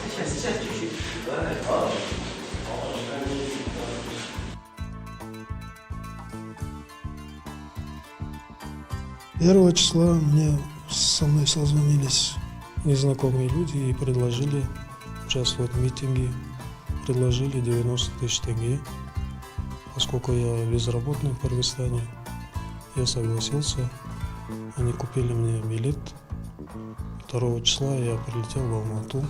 Сейчас чуть-чуть. 1 числа со мной созвонились незнакомые люди и предложили участвовать в митинге. Предложили 90 тысяч тенге. Поскольку я безработный в Кыргызстане, я согласился. Они купили мне билет. 2 числа я прилетел в Алмату,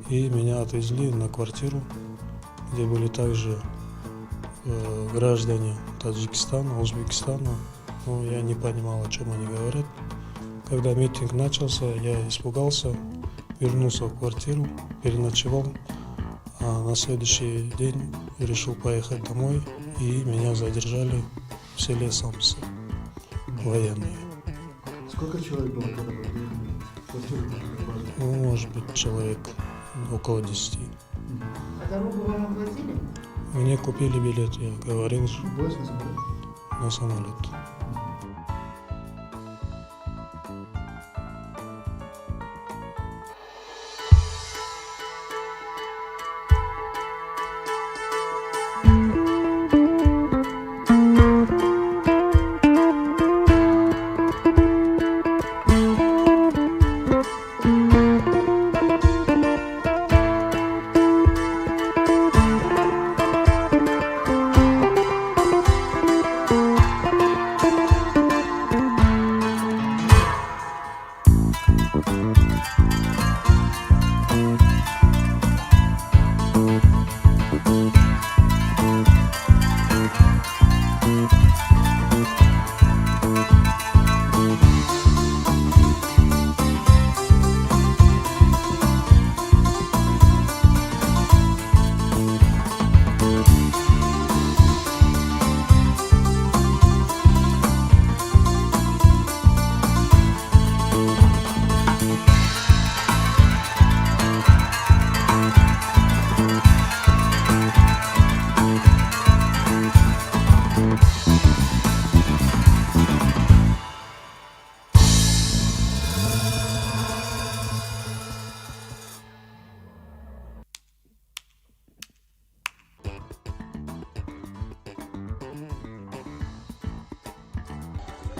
и меня отвезли на квартиру, где были также граждане Таджикистана, Узбекистана. Но я не понимал, о чем они говорят. Когда митинг начался, я испугался, вернулся в квартиру, переночевал. А на следующий день решил поехать домой, и меня задержали в селе Самсы, военные. Сколько человек было, когда вы приехали? Ну, может быть, человек около 10. А дорогу вам оплатили? Мне купили билет, я говорил же, Боюсь на самолет. на самолет.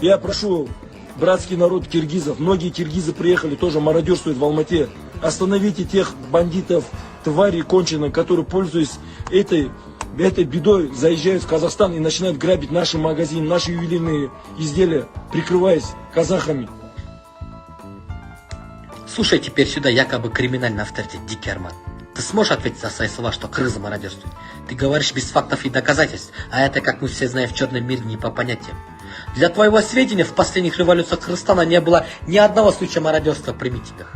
Я прошу братский народ киргизов, многие киргизы приехали, тоже мародерствуют в Алмате. Остановите тех бандитов, тварей конченых, которые, пользуясь этой бедой, заезжают в Казахстан и начинают грабить наши магазины, наши ювелирные изделия, прикрываясь казахами. Слушай теперь сюда, якобы криминальный авторитет Дикий Арман. Ты сможешь ответить за свои слова, что кыргызы мародерствуют? Ты говоришь без фактов и доказательств, а это, как мы все знаем, в черном мире не по понятиям. Для твоего сведения, в последних революциях Кыргызстана не было ни одного случая мародерства при митингах.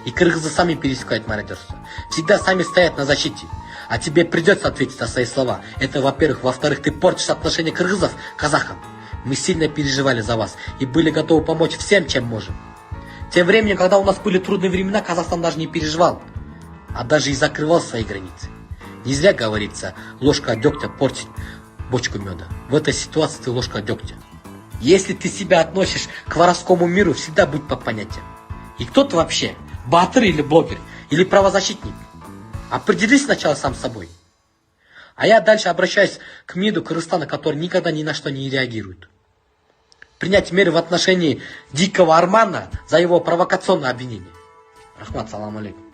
И кыргызы сами пересекают мародерство. Всегда сами стоят на защите. А тебе придется ответить за свои слова. Это во-первых. Во-вторых, ты портишь отношение кыргызов к казахам. Мы сильно переживали за вас и были готовы помочь всем, чем можем. Тем временем, когда у нас были трудные времена, Казахстан даже не переживал, а даже и закрывал свои границы. Не зря говорится, ложка дегтя портит бочку меда. В этой ситуации ты ложка дегтя. Если ты себя относишь к воровскому миру, всегда будь по понятиям. И кто ты вообще? Батыр или блогер? Или правозащитник? Определись сначала сам с собой. А я дальше обращаюсь к МИДу Кыргызстана, который никогда ни на что не реагирует. Принять меры в отношении Дикого Армана за его провокационное обвинение. Рахмат, салам алейкум.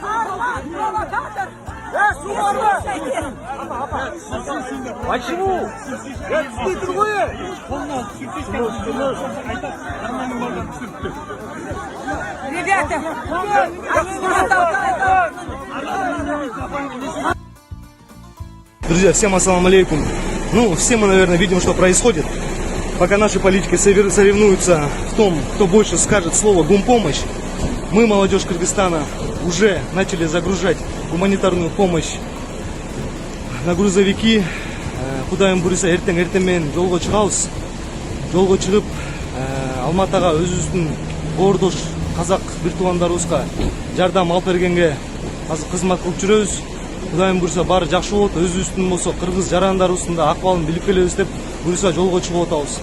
Arman, provokatör! Почему? Ребята, они нас толкают. Друзья, всем ассаламу алейкум. Ну, все мы, наверное, видим, что происходит. Пока наши политики соревнуются в том, кто больше скажет слово «гумпомощь», мы, молодежь Кыргызстана, уже начали загружать гуманитарную помощь на грузовики. Кудайым буюрса эртең менен жолго чыгабыз. Жолго чыгып, Алматыга өзүбүздүн боордош казак бир туугандарыбызга жардам алып бергенге азыр кызмат кылып жүрөбүз. Кудайым буюрса баары жакшы болот. Өзүбүздүн болсо кыргыз жарандарыбыздын да акыбалын билип келебиз деп буюрса жолго чыгып атабыз.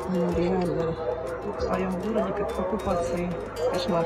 Ну, реально. В своем городе как в оккупации. Кошмар.